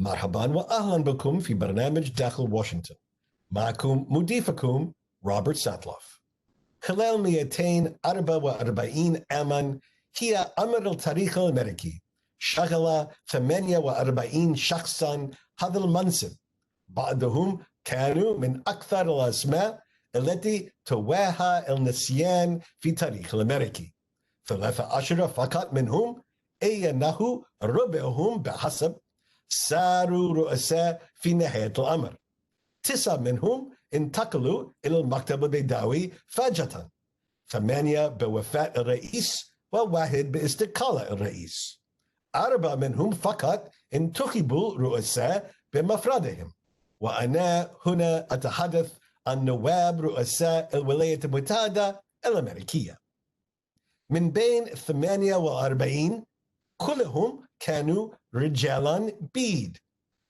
مرحبا وأهلا بكم في برنامج داخل واشنطن. معكم مضيفكم روبرت ساتلوف. خلال 244 عاما هي أمر التاريخ الأميركي شغل 48 شخصا هذا المنصب، بعضهم كانوا من أكثر الأسماء التي طواها النسيان في تاريخ الأميركي. 13 فقط منهم أي أنه ربعهم بحسب صاروا رؤساء في نهاية الأمر. 9 منهم انتقلوا إلى المكتب البيضاوي فجأة. 8 بوفاة الرئيس وواحد باستقالة الرئيس. 4 منهم فقط انتخبوا رؤساء بمفردهم. وأنا هنا أتحدث عن نواب رؤساء الولايات المتحدة الأمريكية. من بين 48 كلهم كانوا رجالا بيض،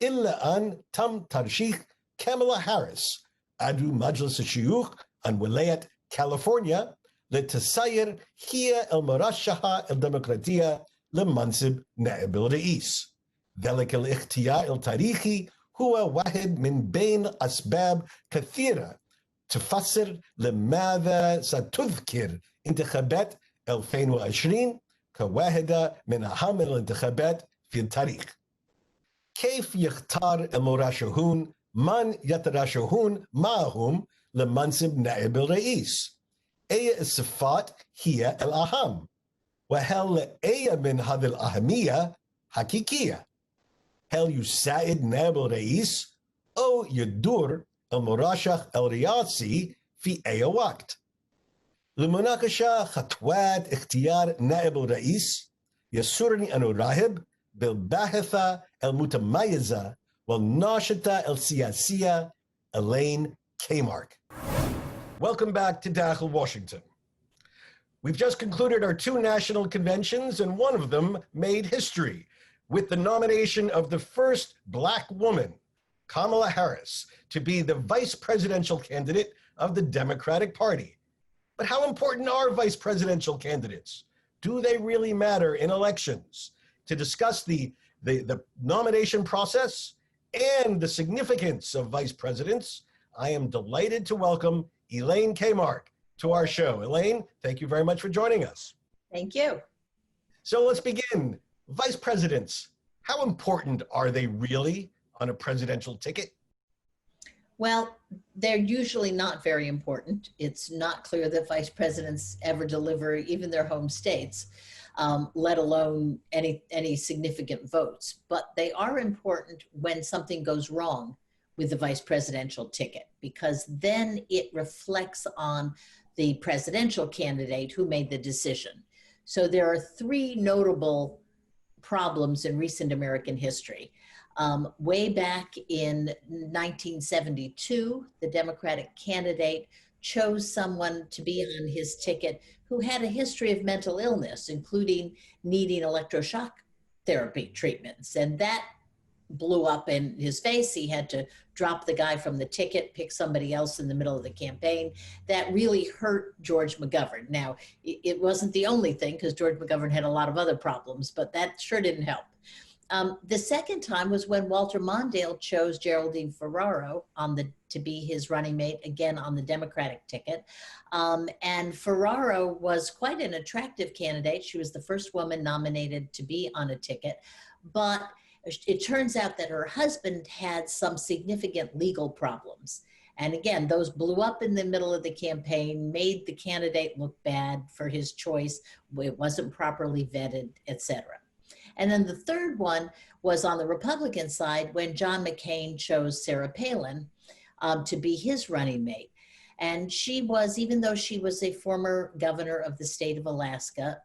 إلا أن تم ترشيح كامالا هاريس عضو مجلس الشيوخ عن ولاية كاليفورنيا لتصير هي المرشحة الديمقراطية لمنصب نائب الرئيس. ذلك الاختيار التاريخي هو واحد من بين أسباب كثيرة تفسر لماذا ستذكر انتخابات 2020 كواحدة من أهم الانتخابات في التاريخ. كيف يختار المرشحون من يترشحون معهم لمنصب نائب الرئيس؟ أي الصفات هي الأهم؟ وهل أي من هذه الأهمية حقيقية؟ هل يساعد نائب الرئيس أو يدور المرشح الرئاسي في أي وقت؟ لمناقشة خطوات اختيار نائب الرئيس يسرني أن أرحب بالباحثة المتميزة والناشطة السياسية إلين كيمارك. Welcome back to Dakhel, Washington. We've just concluded our 2 national conventions, and one of them made history with the nomination of the first Black woman, Kamala Harris, to be the vice presidential candidate of the Democratic Party. But how important are vice presidential candidates? Do they really matter in elections? To discuss the nomination process and the significance of vice presidents, I am delighted to welcome Elaine Kmark to our show. Elaine, thank you very much for joining us. Thank you. So let's begin. Vice presidents, how important are they really on a presidential ticket? Well, they're usually not very important. It's not clear that vice presidents ever deliver even their home states, let alone any significant votes. But they are important when something goes wrong with the vice presidential ticket, because then it reflects on the presidential candidate who made the decision. So there are 3 notable problems in recent American history. Way back in 1972, the Democratic candidate chose someone to be on his ticket who had a history of mental illness, including needing electroshock therapy treatments. And that blew up in his face. He had to drop the guy from the ticket, pick somebody else in the middle of the campaign. That really hurt George McGovern. Now, it wasn't the only thing, because George McGovern had a lot of other problems, but that sure didn't help. The second time was when Walter Mondale chose Geraldine Ferraro to be his running mate, again on the Democratic ticket. And Ferraro was quite an attractive candidate. She was the first woman nominated to be on a ticket, but it turns out that her husband had some significant legal problems. And again, those blew up in the middle of the campaign, made the candidate look bad for his choice. It wasn't properly vetted, etc. And then the third one was on the Republican side when John McCain chose Sarah Palin to be his running mate. And she was, even though she was a former governor of the state of Alaska,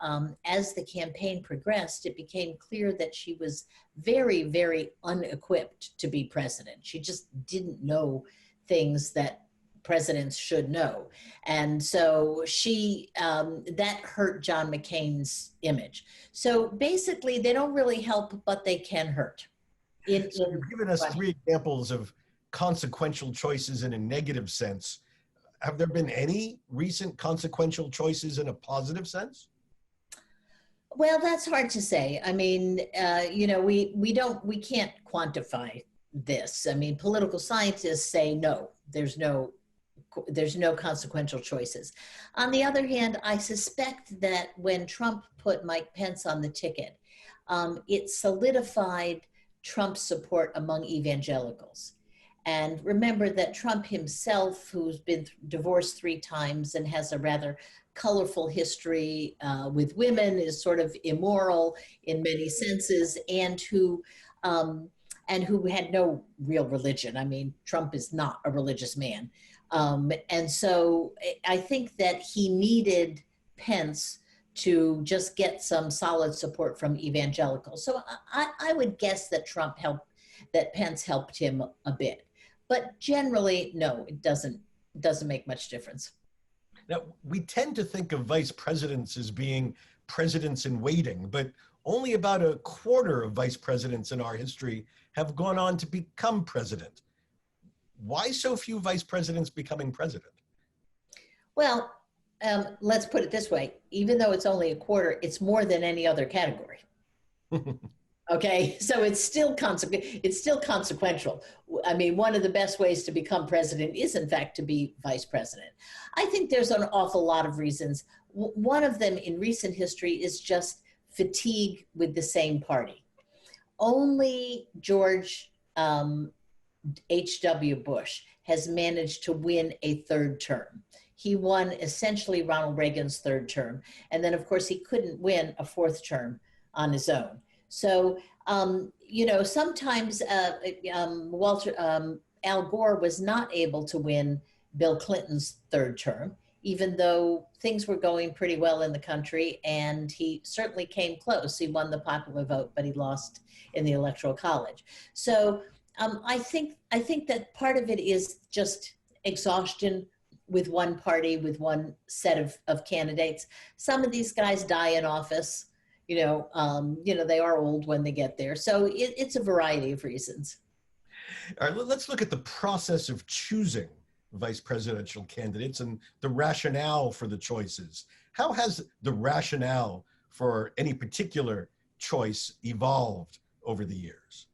as the campaign progressed, it became clear that she was very, very unequipped to be president. She just didn't know things that presidents should know. And so that hurt John McCain's image. So basically, they don't really help, but they can hurt. So you've given us 3 examples of consequential choices in a negative sense. Have there been any recent consequential choices in a positive sense? Well, that's hard to say. I mean, we can't quantify this. I mean, political scientists say no. There's no consequential choices. On the other hand, I suspect that when Trump put Mike Pence on the ticket, it solidified Trump's support among evangelicals. And remember that Trump himself, who's been divorced 3 times and has a rather colorful history with women, is sort of immoral in many senses, and who had no real religion. I mean, Trump is not a religious man. And so I think that he needed Pence to just get some solid support from evangelicals. So I would guess that Pence helped him a bit. But generally, no, it doesn't make much difference. Now, we tend to think of vice presidents as being presidents in waiting, but only about a quarter of vice presidents in our history have gone on to become president. Why so few vice presidents becoming president? Well, let's put it this way. Even though it's only a quarter, it's more than any other category. Okay, so it's still consequential. I mean, one of the best ways to become president is, in fact, to be vice president. I think there's an awful lot of reasons. One of them in recent history is just fatigue with the same party. Only George H.W. Bush has managed to win a 3rd term. He won essentially Ronald Reagan's 3rd term. And then, of course, he couldn't win a 4th term on his own. So, sometimes Al Gore was not able to win Bill Clinton's 3rd term, even though things were going pretty well in the country, and he certainly came close. He won the popular vote, but he lost in the Electoral College. So I think that part of it is just exhaustion with one party, with one set of candidates. Some of these guys die in office. They are old when they get there. So it's a variety of reasons. All right, let's look at the process of choosing vice presidential candidates and the rationale for the choices. How has the rationale for any particular choice evolved over the years?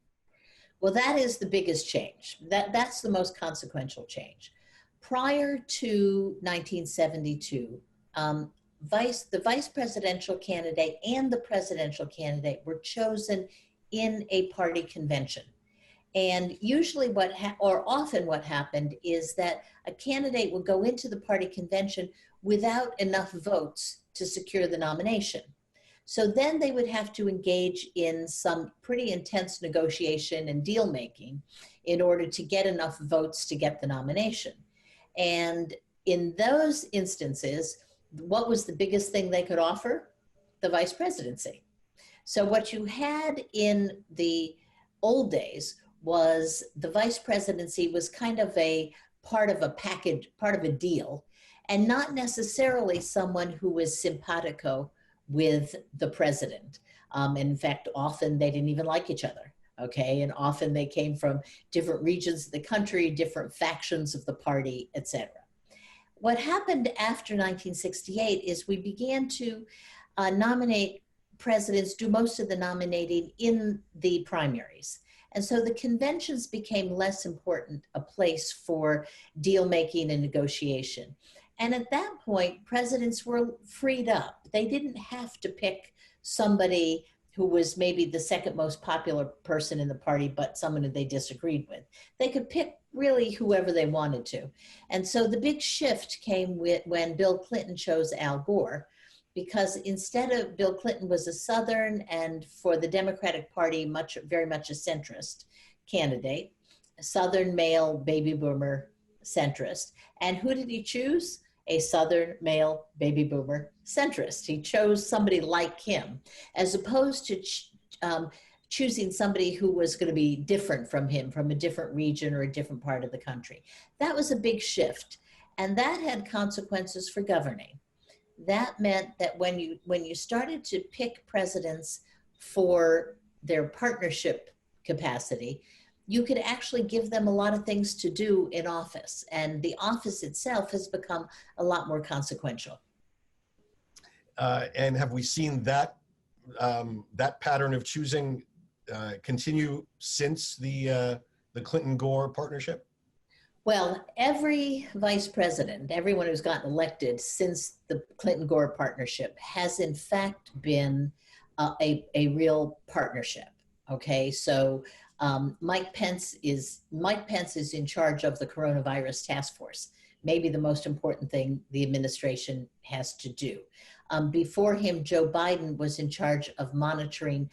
Well, that is the biggest change. That's the most consequential change. Prior to 1972, the vice presidential candidate and the presidential candidate were chosen in a party convention. And usually often what happened is that a candidate would go into the party convention without enough votes to secure the nomination. So then they would have to engage in some pretty intense negotiation and deal making in order to get enough votes to get the nomination. And in those instances, what was the biggest thing they could offer? The vice presidency. So what you had in the old days was the vice presidency was kind of a part of a package, part of a deal, and not necessarily someone who was simpatico with the president. In fact, often they didn't even like each other, okay? And often they came from different regions of the country, different factions of the party, etc. What happened after 1968 is we began to nominate presidents, do most of the nominating in the primaries. And so the conventions became less important a place for deal making and negotiation. And at that point, presidents were freed up. They didn't have to pick somebody who was maybe the second most popular person in the party, but someone that they disagreed with. They could pick really whoever they wanted to. And so the big shift came when Bill Clinton chose Al Gore, because instead of Bill Clinton was a Southern and for the Democratic Party, very much a centrist candidate, a Southern male baby boomer centrist. And who did he choose? A Southern male baby boomer centrist. He chose somebody like him, as opposed to choosing somebody who was going to be different from him, from a different region or a different part of the country. That was a big shift, and that had consequences for governing. That meant that when you started to pick presidents for their partnership capacity, you could actually give them a lot of things to do in office, and the office itself has become a lot more consequential. And have we seen that that pattern of choosing continue since the Clinton-Gore partnership? Well, every vice president, everyone who's gotten elected since the Clinton-Gore partnership has in fact been a real partnership. Okay, so Mike Pence is in charge of the coronavirus task force, maybe the most important thing the administration has to do. Before him, Joe Biden was in charge of monitoring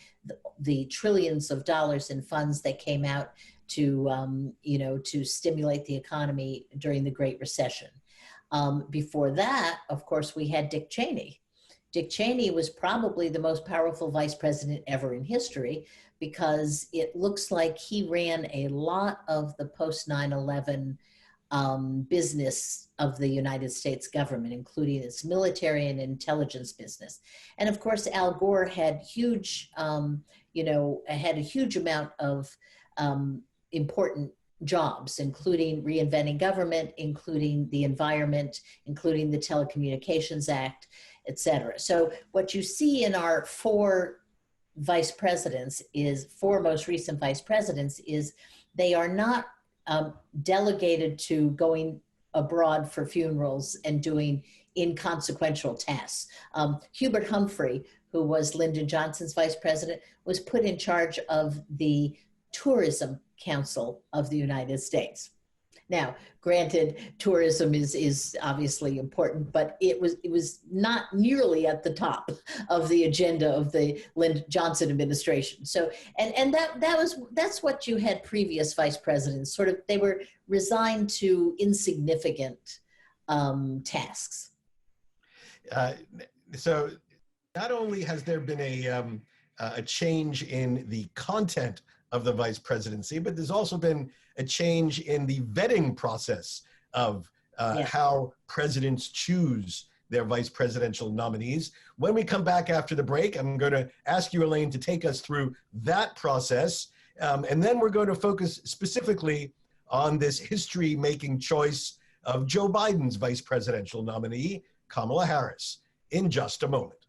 the trillions of dollars in funds that came out to, to stimulate the economy during the Great Recession. Before that, of course, we had Dick Cheney. Dick Cheney was probably the most powerful vice president ever in history, because it looks like he ran a lot of the post 9/11 business of the United States government, including its military and intelligence business. And of course, Al Gore had huge, had a huge amount of important jobs, including reinventing government, including the environment, including the Telecommunications Act, et cetera. So what you see in our four most recent vice presidents is they are not delegated to going abroad for funerals and doing inconsequential tasks. Hubert Humphrey, who was Lyndon Johnson's vice president, was put in charge of the Tourism Council of the United States. Now, granted, tourism is obviously important, but it was not nearly at the top of the agenda of the Lyndon Johnson administration. So, and that's what you had previous vice presidents, sort of, they were resigned to insignificant tasks. So not only has there been a change in the content of the vice presidency, but there's also been a change in the vetting process of how presidents choose their vice presidential nominees. When we come back after the break, I'm going to ask you, Elaine, to take us through that process. And then we're going to focus specifically on this history-making choice of Joe Biden's vice presidential nominee, Kamala Harris, in just a moment.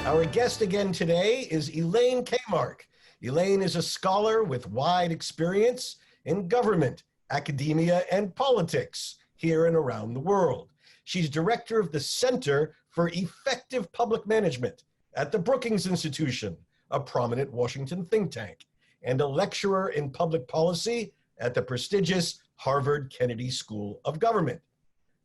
Our guest again today is Elaine Kamarck. Elaine is a scholar with wide experience in government, academia, and politics here and around the world. She's director of the Center for Effective Public Management at the Brookings Institution, a prominent Washington think tank, and a lecturer in public policy at the prestigious Harvard Kennedy School of Government.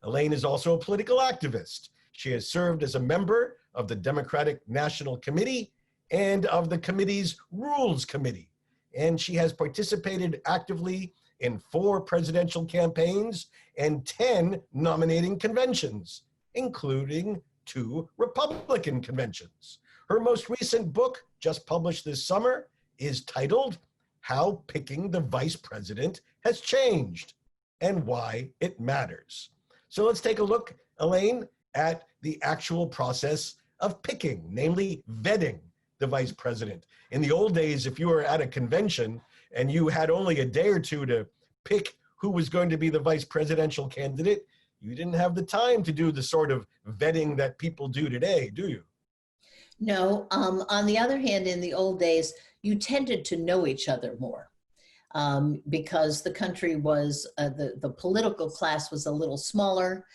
Elaine is also a political activist. She has served as a member of the Democratic National Committee and of the committee's Rules Committee. And she has participated actively in 4 presidential campaigns and 10 nominating conventions, including 2 Republican conventions. Her most recent book, just published this summer, is titled How Picking the Vice President Has Changed and Why It Matters. So let's take a look, Elaine, at the actual process of picking, namely vetting the vice president. In the old days, if you were at a convention and you had only a day or two to pick who was going to be the vice presidential candidate, you didn't have the time to do the sort of vetting that people do today, do you? No. On the other hand, in the old days, you tended to know each other more because the country was, the political class was a little smaller.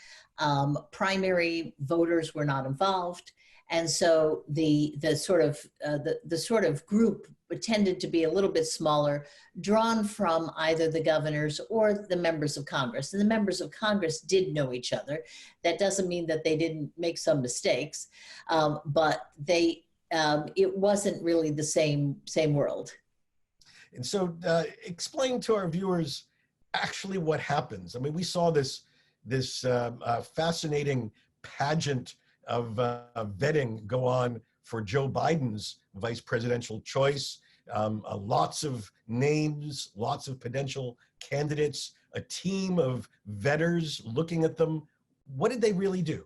Primary voters were not involved. And so the sort of group tended to be a little bit smaller, drawn from either the governors or the members of Congress. And the members of Congress did know each other. That doesn't mean that they didn't make some mistakes, but it wasn't really the same world. And so explain to our viewers actually what happens. I mean, we saw this fascinating pageant of vetting go on for Joe Biden's vice presidential choice. Lots of names, lots of potential candidates, a team of vetters looking at them. What did they really do?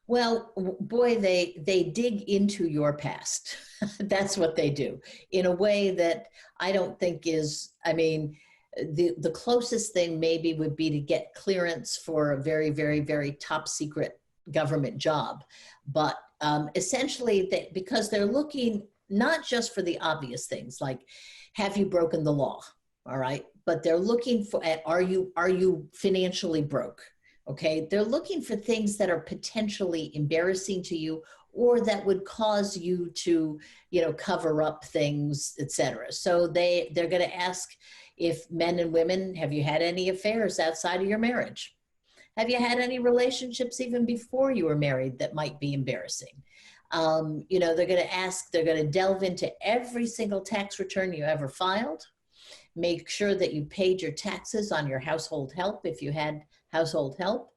Well, boy, they dig into your past. That's what they do in a way that I don't think is, I mean, The closest thing maybe would be to get clearance for a very, very, very top secret government job. But essentially, because they're looking not just for the obvious things, like, have you broken the law? All right. But they're looking for, are you financially broke? Okay. They're looking for things that are potentially embarrassing to you, or that would cause you to, cover up things, etc. So they're going to ask, if men and women, have you had any affairs outside of your marriage? Have you had any relationships even before you were married that might be embarrassing? They're going to ask, they're going to delve into every single tax return you ever filed. Make sure that you paid your taxes on your household help if you had household help.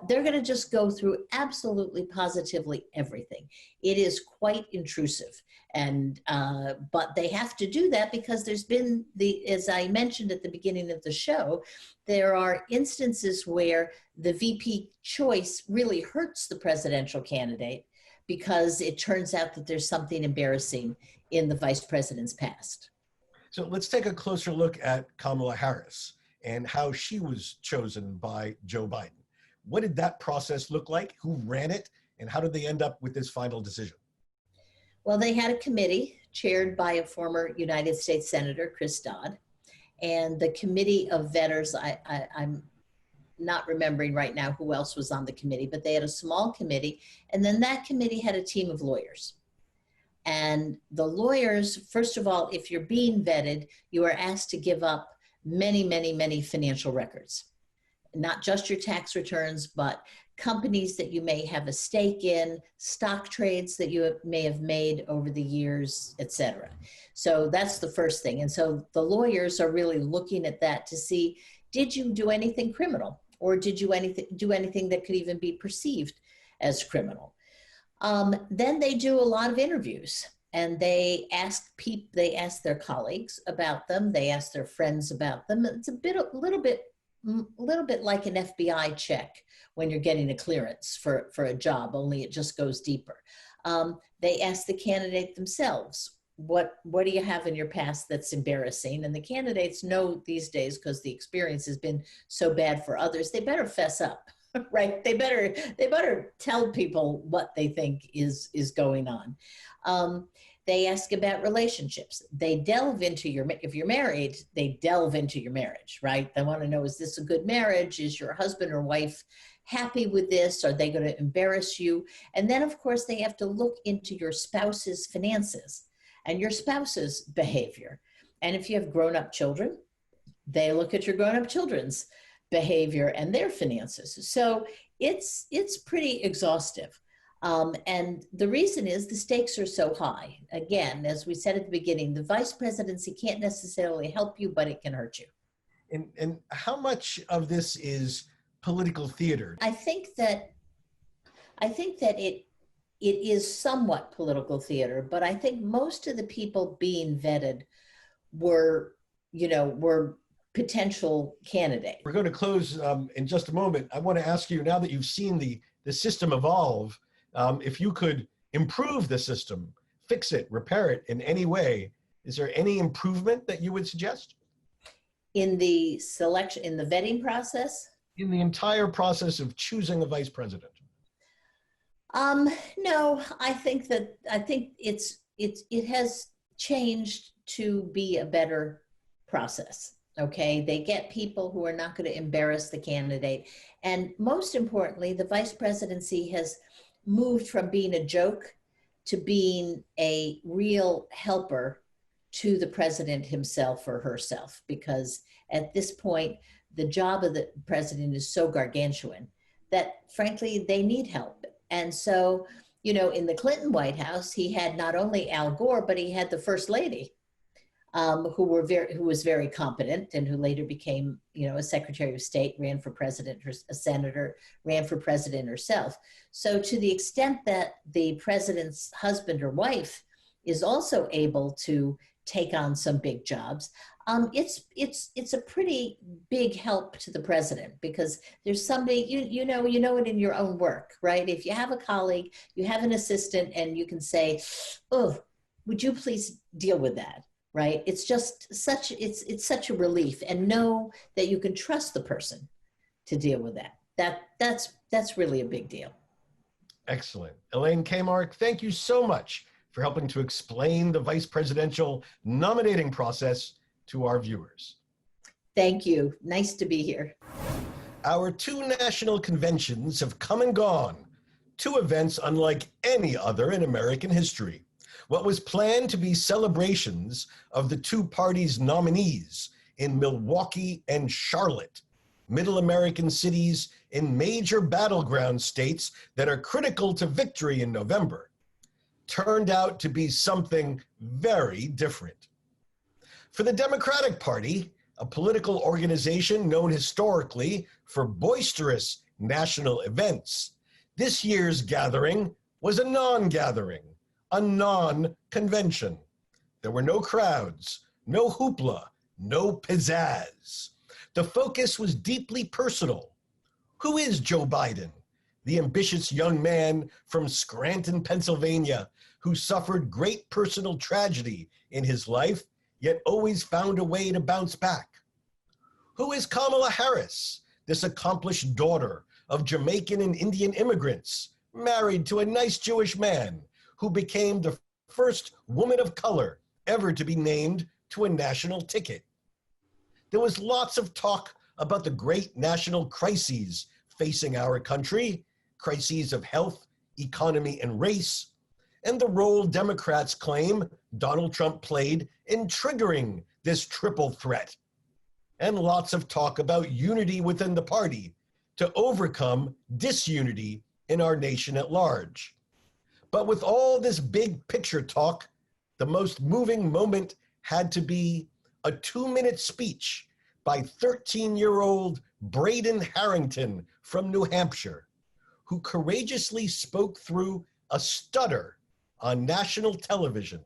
They're going to just go through absolutely positively everything. It is quite intrusive. But they have to do that because there's been as I mentioned at the beginning of the show, there are instances where the VP choice really hurts the presidential candidate because it turns out that there's something embarrassing in the vice president's past. So let's take a closer look at Kamala Harris and how she was chosen by Joe Biden. What did that process look like? Who ran it? And how did they end up with this final decision? Well, they had a committee chaired by a former United States Senator, Chris Dodd. And the committee of vetters, I'm not remembering right now who else was on the committee, but they had a small committee. And then that committee had a team of lawyers. And the lawyers, first of all, if you're being vetted, you are asked to give up many, many, many financial records. Not just your tax returns, but companies that you may have a stake in, stock trades that you may have made over the years, etc. So that's the first thing. And so the lawyers are really looking at that to see, did you do anything criminal? Or did you do anything that could even be perceived as criminal? Then they do a lot of interviews, and they ask their colleagues about them. They ask their friends about them. It's a little bit like an FBI check when you're getting a clearance for a job, only it just goes deeper. They ask the candidate themselves, what do you have in your past that's embarrassing? And the candidates know these days, because the experience has been so bad for others, they better fess up. Right? They better tell people what they think is going on. They ask about relationships. They delve into if you're married, they delve into your marriage, right? They want to know, is this a good marriage? Is your husband or wife happy with this? Are they going to embarrass you? And then, of course, they have to look into your spouse's finances and your spouse's behavior. And if you have grown-up children, they look at your grown-up children's behavior and their finances. So it's pretty exhaustive. And the reason is the stakes are so high. Again, as we said at the beginning, the vice presidency can't necessarily help you, but it can hurt you. And how much of this is political theater? I think that it is somewhat political theater, but I think most of the people being vetted were potential candidates. We're going to close in just a moment. I want to ask you, now that you've seen the system evolve, if you could improve the system, fix it, repair it in any way, is there any improvement that you would suggest? In the selection, in the vetting process? In the entire process of choosing a vice president? No, I think it has changed to be a better process. Okay, they get people who are not going to embarrass the candidate. And most importantly, the vice presidency has moved from being a joke to being a real helper to the president himself or herself, because at this point, the job of the president is so gargantuan that, frankly, they need help. And so, in the Clinton White House, he had not only Al Gore, but he had the First Lady, who was very competent and who later became, a Secretary of State, ran for president, a senator, ran for president herself. So to the extent that the president's husband or wife is also able to take on some big jobs, it's a pretty big help to the president, because there's somebody, you know it in your own work, right? If you have a colleague, you have an assistant, and you can say, oh, would you please deal with that? right? It's just such, it's such a relief, and know that you can trust the person to deal with that. That's really a big deal. Excellent. Elaine Kmark, thank you so much for helping to explain the vice presidential nominating process to our viewers. Thank you. Nice to be here. Our two national conventions have come and gone, two events unlike any other in American history. What was planned to be celebrations of the two parties' nominees in Milwaukee and Charlotte, middle American cities in major battleground states that are critical to victory in November, turned out to be something very different. For the Democratic Party, a political organization known historically for boisterous national events, this year's gathering was a non-gathering, a non-convention. There were no crowds, no hoopla, no pizzazz. The focus was deeply personal. Who is Joe Biden, the ambitious young man from Scranton, Pennsylvania, who suffered great personal tragedy in his life, yet always found a way to bounce back? Who is Kamala Harris, this accomplished daughter of Jamaican and Indian immigrants, married to a nice Jewish man, who became the first woman of color ever to be named to a national ticket? There was lots of talk about the great national crises facing our country, crises of health, economy, and race, and the role Democrats claim Donald Trump played in triggering this triple threat. And lots of talk about unity within the party to overcome disunity in our nation at large. But with all this big picture talk, the most moving moment had to be a 2-minute speech by 13-year-old Braden Harrington from New Hampshire, who courageously spoke through a stutter on national television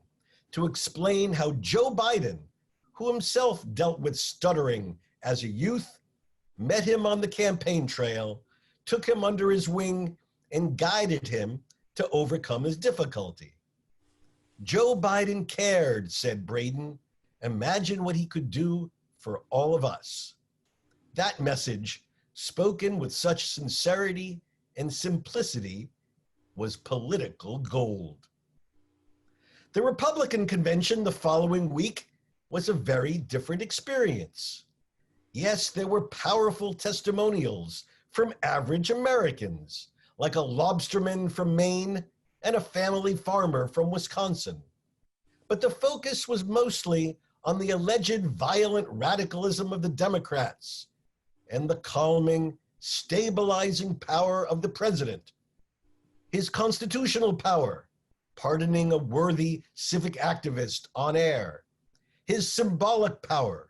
to explain how Joe Biden, who himself dealt with stuttering as a youth, met him on the campaign trail, took him under his wing, and guided him to overcome his difficulty. Joe Biden cared, said Braden. Imagine what he could do for all of us. That message, spoken with such sincerity and simplicity, was political gold. The Republican convention the following week was a very different experience. Yes, there were powerful testimonials from average Americans, like a lobsterman from Maine and a family farmer from Wisconsin. But the focus was mostly on the alleged violent radicalism of the Democrats and the calming, stabilizing power of the president, his constitutional power, pardoning a worthy civic activist on air, his symbolic power,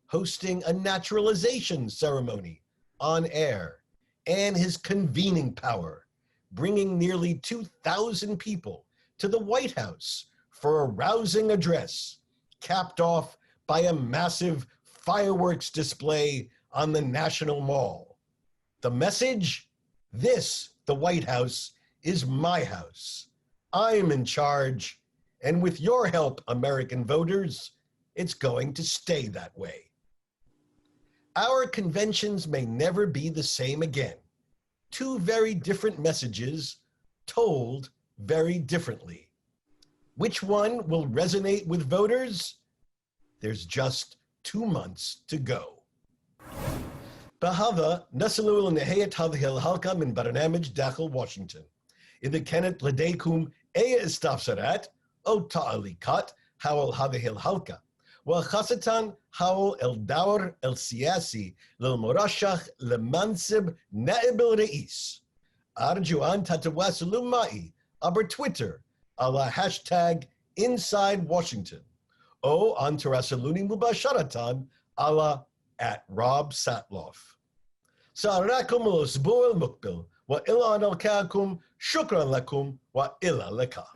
hosting a naturalization ceremony on air, and his convening power, bringing nearly 2,000 people to the White House for a rousing address, capped off by a massive fireworks display on the National Mall. The message? This, the White House, is my house. I'm in charge, and with your help, American voters, it's going to stay that way. Our conventions may never be the same again. Two very different messages told very differently. Which one will resonate with voters? There's just 2 months to go. بهذا نصل إلى نهاية هذه الحلقة من برنامج داخل واشنطن. إذا كانت لديكم أي استفسارات أو تعليقات حول هذه الحلقة، وخاصة حول الدور السياسي للمرشح لمنصب نائب الرئيس، أرجو أن تتواصلوا معي عبر تويتر على هاشتاج InsideWashington أو أن تراسلوني مباشرة على @RobSatloff. سأراكم الأسبوع المقبل، وإلى أن ألقاكم شكرا لكم وإلى اللقاء.